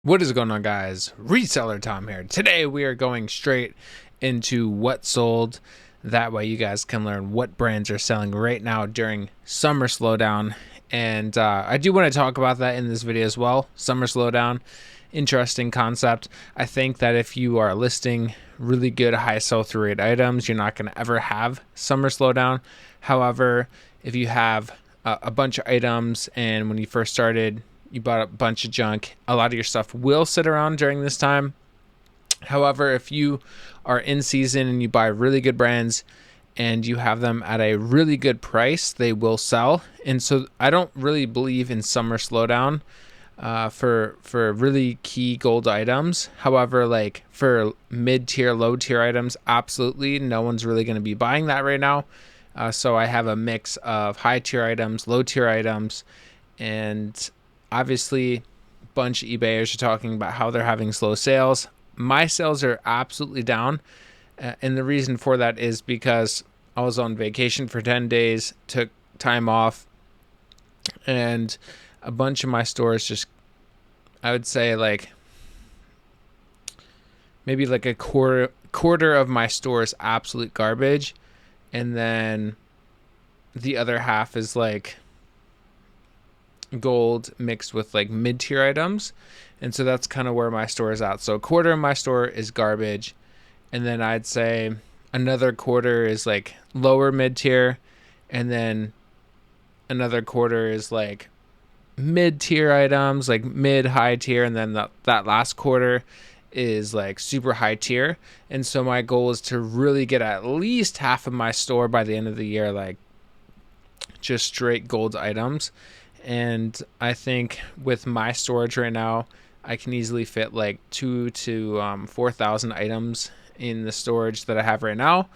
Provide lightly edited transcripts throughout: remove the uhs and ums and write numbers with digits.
What is going on, guys? Resellertom here. Today we are going straight into what sold. That way you guys can learn what brands are selling right now during summer slowdown. And I do want to talk about that in this video as well. Summer slowdown, interesting concept. I think that if you are listing really good high sell-through rate items, you're not going to ever have summer slowdown. However, if you have a bunch of items and when you first started, you bought a bunch of junk, a lot of your stuff will sit around during this time. However, if you are in season and you buy really good brands and you have them at a really good price, they will sell. And so I don't really believe in summer slowdown for really key gold items. However, like for mid-tier, low-tier items, absolutely no one's really going to be buying that right now. So I have a mix of high-tier items, low-tier items, and obviously, a bunch of eBayers are talking about how they're having slow sales. My sales are absolutely down. And the reason for that is because I was on vacation for 10 days, took time off, and a bunch of my stores just, I would say like, maybe like a quarter of my store is absolute garbage. And then the other half is like gold mixed with like mid-tier items, and so that's kind of where my store is at. So a quarter of my store is garbage, and then I'd say another quarter is like lower mid-tier, and then another quarter is like mid-tier items, like mid-high tier, and then that last quarter is like super high tier. And so my goal is to really get at least half of my store by the end of the year like just straight gold items. And I think with my storage right now, I can easily fit like 2,000 to 4,000 items in the storage that I have right now.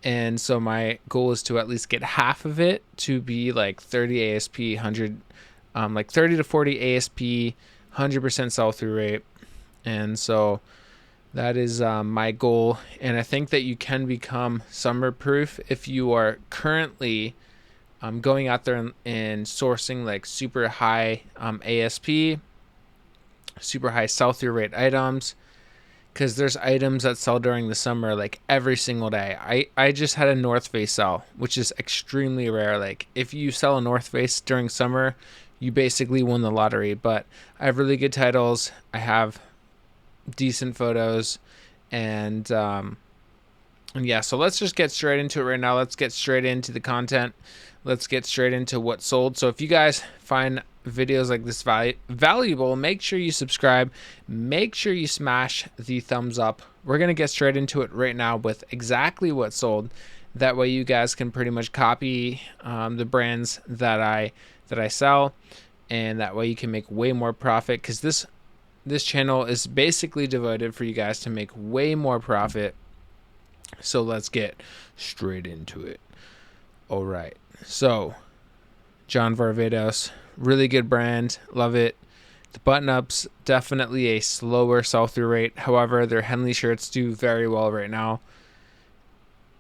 And so my goal is to at least get half of it to be like 30 ASP, 100, like 30 to 40 ASP, 100% sell-through rate. And so that is my goal. And I think that you can become summer proof if you are currently going out there and sourcing like super high ASP, super high sell-through rate items, because there's items that sell during the summer like every single day. I just had a North Face sell, which is extremely rare. Like if you sell a North Face during summer, you basically won the lottery. But I have really good titles. I have decent photos, and yeah, so let's just get straight into it right now. Let's get straight into the content. Let's get straight into what sold. So if you guys find videos like this valuable, make sure you subscribe. Make sure you smash the thumbs up. We're going to get straight into it right now with exactly what sold. That way you guys can pretty much copy the brands that I sell, and that way you can make way more profit, because this channel is basically devoted for you guys to make way more profit. So let's get straight into it. All right. So John Varvatos, really good brand. Love it. The button-ups, definitely a slower sell-through rate. However, their Henley shirts do very well right now.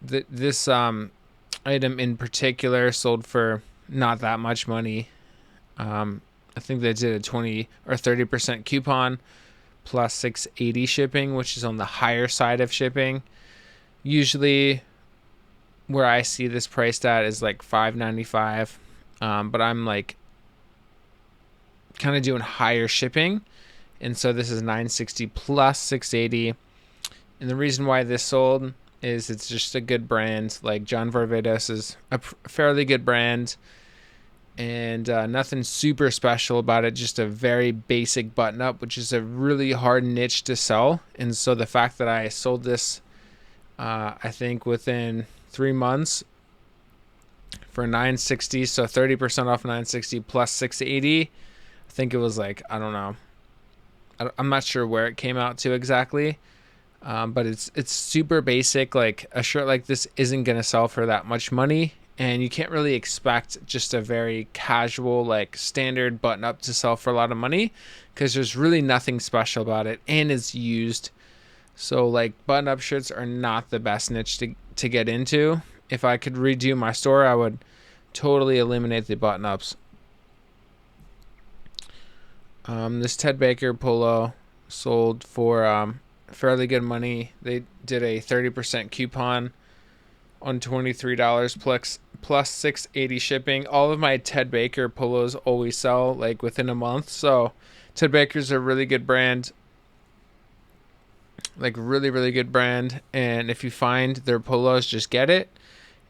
This item in particular sold for not that much money. I think they did a 20 or 30% coupon plus $680 shipping, which is on the higher side of shipping. Usually where I see this priced at is like $5.95, but I'm like kind of doing higher shipping, and so this is $960 plus $680. And the reason why this sold is it's just a good brand. Like John Varvatos is a fairly good brand, and nothing super special about it, just a very basic button up, which is a really hard niche to sell. And so the fact that I sold this I think within 3 months for $960, so 30% off $960 plus $680. I think it was like, I don't know, I'm not sure where it came out to exactly, but it's super basic. Like a shirt like this isn't gonna sell for that much money, and you can't really expect just a very casual like standard button up to sell for a lot of money, because there's really nothing special about it, and it's used. So like button up shirts are not the best niche to get into. If I could redo my store, I would totally eliminate the button ups. This Ted Baker polo sold for fairly good money. They did a 30% coupon on $23 plus $6.80 shipping. All of my Ted Baker polos always sell like within a month. So Ted Baker's a really good brand, like really, really good brand. And if you find their polos, just get it.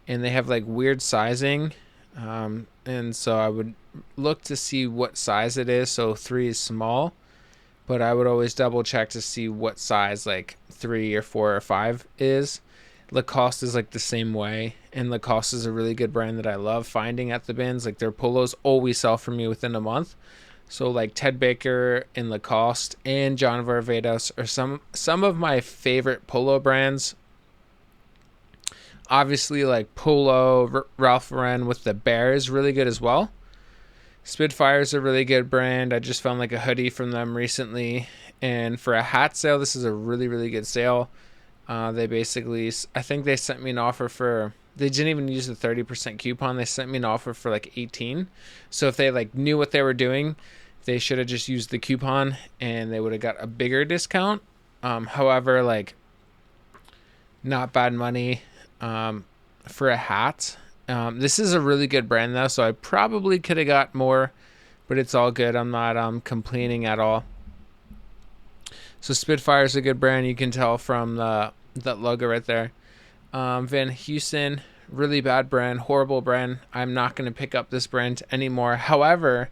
And they have like weird sizing. And so I would look to see what size it is. So 3 is small, but I would always double check to see what size like 3 or 4 or 5 is. Lacoste is like the same way, and Lacoste is a really good brand that I love finding at the bins. Like their polos always sell for me within a month. So like Ted Baker and Lacoste and John Varvatos are some of my favorite polo brands. Obviously, like Polo, Ralph Lauren with the bear is really good as well. Spitfire is a really good brand. I just found like a hoodie from them recently. And for a hat sale, this is a really, really good sale. They basically, I think they sent me an offer for, they didn't even use the 30% coupon. They sent me an offer for like 18. So if they like knew what they were doing, they should have just used the coupon and they would have got a bigger discount. However, like not bad money for a hat. This is a really good brand though, so I probably could have got more, but it's all good. I'm not complaining at all. So Spitfire is a good brand. You can tell from that logo right there. Van Heusen, really bad brand, horrible brand. I'm not going to pick up this brand anymore. However,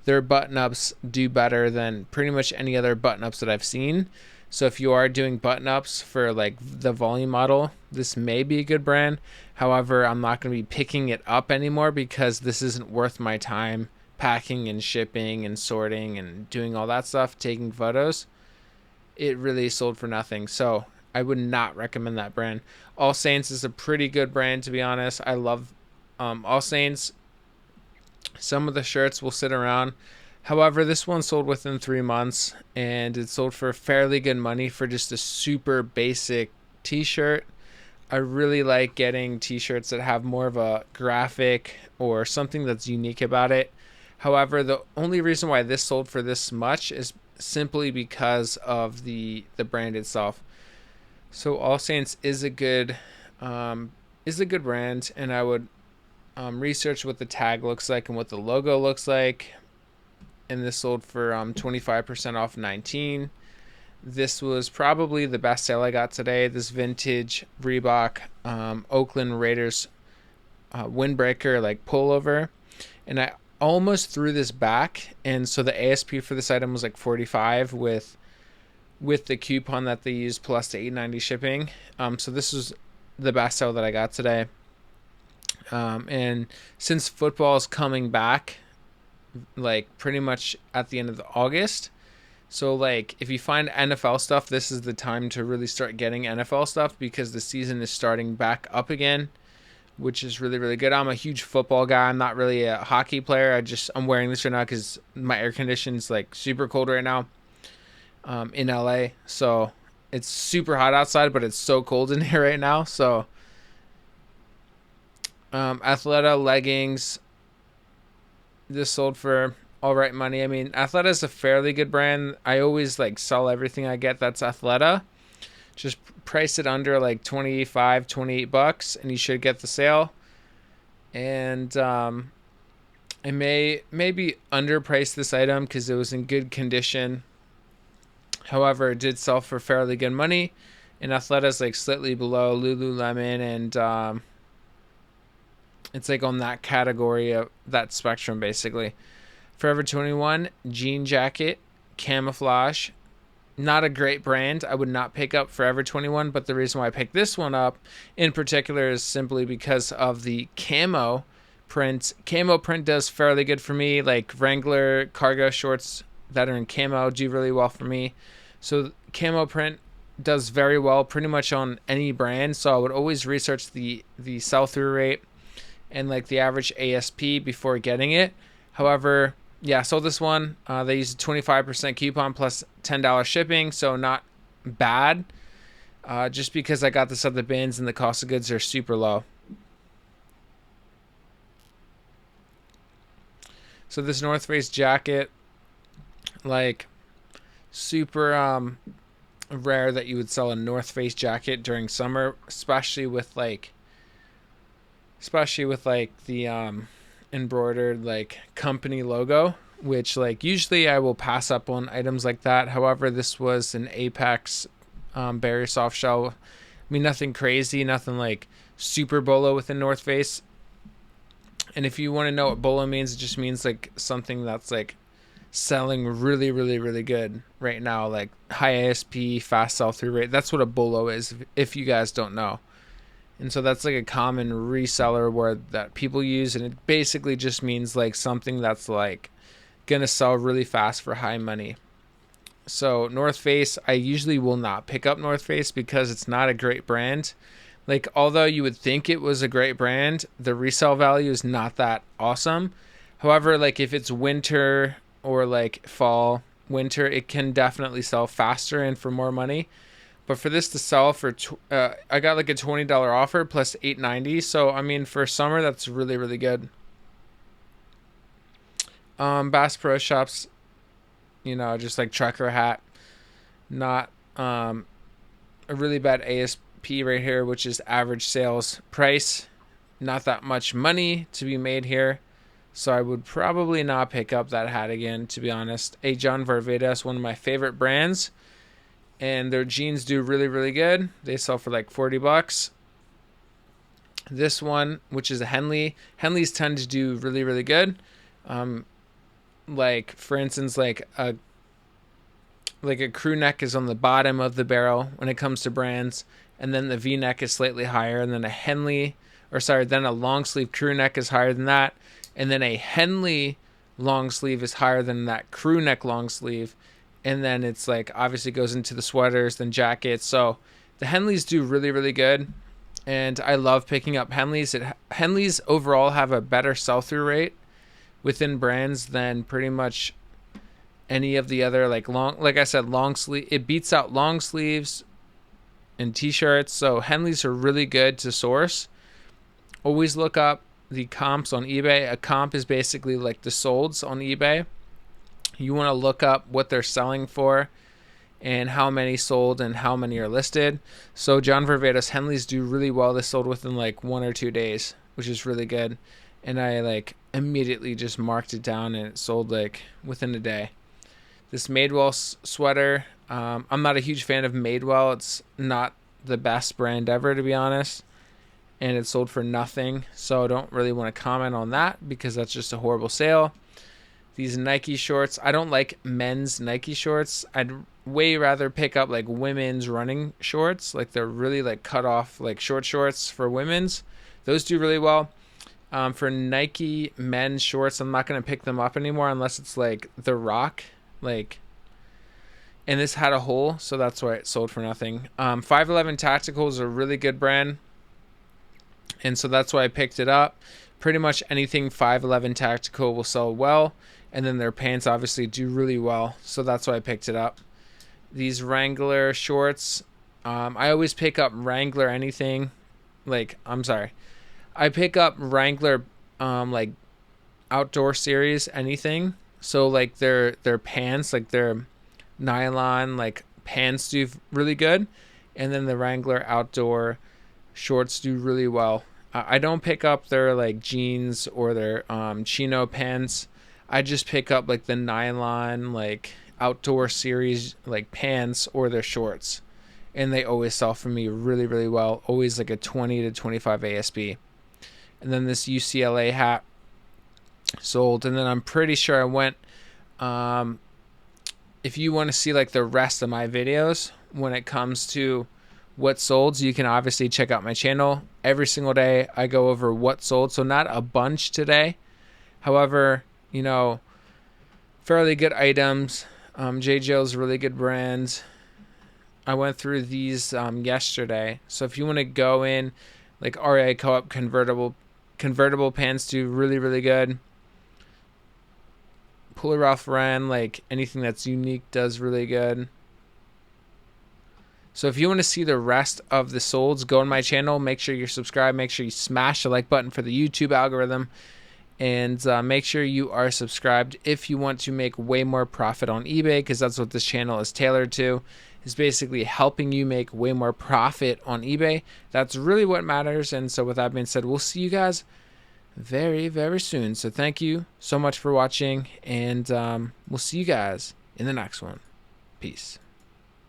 their button-ups do better than pretty much any other button-ups that I've seen. So if you are doing button-ups for like the volume model, this may be a good brand. However, I'm not going to be picking it up anymore because this isn't worth my time packing and shipping and sorting and doing all that stuff, taking photos. It really sold for nothing. So I would not recommend that brand. All Saints is a pretty good brand, to be honest. I love All Saints. Some of the shirts will sit around. However, this one sold within 3 months, and it sold for fairly good money for just a super basic t-shirt. I really like getting t-shirts that have more of a graphic or something that's unique about it. However, the only reason why this sold for this much is simply because of the brand itself. So All Saints is a good brand, and I would research what the tag looks like and what the logo looks like. And this sold for 25% off 19. This was probably the best sale I got today. This vintage Reebok Oakland Raiders windbreaker like pullover, and I almost threw this back, and so the ASP for this item was like 45 with the coupon that they used plus the $8.90 shipping. So this was the best sale that I got today. And since football is coming back, like pretty much at the end of August, so like if you find NFL stuff, this is the time to really start getting NFL stuff because the season is starting back up again, which is really, really good. I'm a huge football guy. I'm not really a hockey player. I'm wearing this right now because my air conditioning's like super cold right now in LA. So it's super hot outside, but it's so cold in here right now. So Athleta leggings, this sold for all right money. I mean, Athleta is a fairly good brand. I always like sell everything I get that's Athleta. Just price it under like $28 and you should get the sale. And I maybe underpriced this item because it was in good condition. However, it did sell for fairly good money. And Athleta is like slightly below Lululemon, and it's like on that category of that spectrum basically. Forever 21 jean jacket, camouflage. Not a great brand. I would not pick up Forever 21, but the reason why I picked this one up in particular is simply because of the camo print. Camo print does fairly good for me. Like Wrangler cargo shorts that are in camo do really well for me. So camo print does very well pretty much on any brand. So I would always research the sell-through rate and like the average ASP before getting it. However, yeah, so this one, they used a 25% coupon plus $10 shipping, so not bad. Just because I got this at the bins and the cost of goods are super low. So this North Face jacket, like super rare that you would sell a North Face jacket during summer, especially with the embroidered like company logo, which like usually I will pass up on items like that. However, this was an Apex Berry soft shell. I mean, nothing crazy, nothing like super bolo within North Face. And if you want to know what bolo means, it just means like something that's like selling really, really, really good right now, like high ASP, fast sell through rate. That's what a bolo is, if you guys don't know. And so that's like a common reseller word that people use, and it basically just means like something that's like gonna sell really fast for high money. So North Face, I usually will not pick up North Face because it's not a great brand. Like, although you would think it was a great brand, the resale value is not that awesome. However, like if it's winter or like fall, winter, it can definitely sell faster and for more money. But for this to sell for, I got like a $20 offer plus $8.90. So I mean, for summer, that's really, really good. Bass Pro Shops, just like trucker hat, not a really bad ASP right here, which is average sales price. Not that much money to be made here. So I would probably not pick up that hat again, to be honest. A John Varvatos, one of my favorite brands. And their jeans do really, really good. They sell for like $40. This one, which is a Henleys tend to do really, really good. Like for instance, like a crew neck is on the bottom of the barrel when it comes to brands, and then the V neck is slightly higher, and then then a long sleeve crew neck is higher than that, and then a Henley long sleeve is higher than that crew neck long sleeve. And then it's like obviously goes into the sweaters, then jackets. So the Henleys do really, really good. And I love picking up Henleys. Henleys overall have a better sell-through rate within brands than pretty much any of the other like long sleeve. It beats out long sleeves and t-shirts. So Henleys are really good to source. Always look up the comps on eBay. A comp is basically like the solds on eBay. You want to look up what they're selling for and how many sold and how many are listed. So John Varvatos Henleys do really well. They sold within like 1 or 2 days, which is really good. And I like immediately just marked it down and it sold like within a day. This Madewell sweater, I'm not a huge fan of Madewell. It's not the best brand ever, to be honest. And it sold for nothing. So I don't really want to comment on that because that's just a horrible sale. These Nike shorts, I don't like men's Nike shorts. I'd way rather pick up like women's running shorts. Like they're really like cut off like short shorts for women's. Those do really well. For Nike men's shorts, I'm not going to pick them up anymore unless it's like The Rock. And this had a hole, so that's why it sold for nothing. 511 Tactical is a really good brand. And so that's why I picked it up. Pretty much anything 511 Tactical will sell well. And then their pants obviously do really well. So that's why I picked it up. These Wrangler shorts. I always pick up Wrangler anything. I pick up Wrangler like outdoor series anything. So like their pants, like their nylon like pants do really good. And then the Wrangler outdoor shorts do really well. I don't pick up their like jeans or their chino pants. I just pick up like the nylon like outdoor series like pants or their shorts, and they always sell for me really, really well. Always like a 20 to 25 ASP. And then this UCLA hat sold, and then I'm pretty sure I went. If you want to see like the rest of my videos when it comes to what sold, you can obviously check out my channel. Every single day I go over what sold, so not a bunch today. However, fairly good items. J. Jill's really good brands. I went through these yesterday. So if you want to go in, like REI Co-op convertible pants do really, really good. Puller Ralph Lauren, like anything that's unique does really good. So if you want to see the rest of the solds, go on my channel. Make sure you're subscribed. Make sure you smash the like button for the YouTube algorithm. And make sure you are subscribed if you want to make way more profit on eBay, because that's what this channel is tailored to, is basically helping you make way more profit on eBay. That's really what matters. And so with that being said, we'll see you guys very, very soon. So thank you so much for watching, and we'll see you guys in the next one. Peace.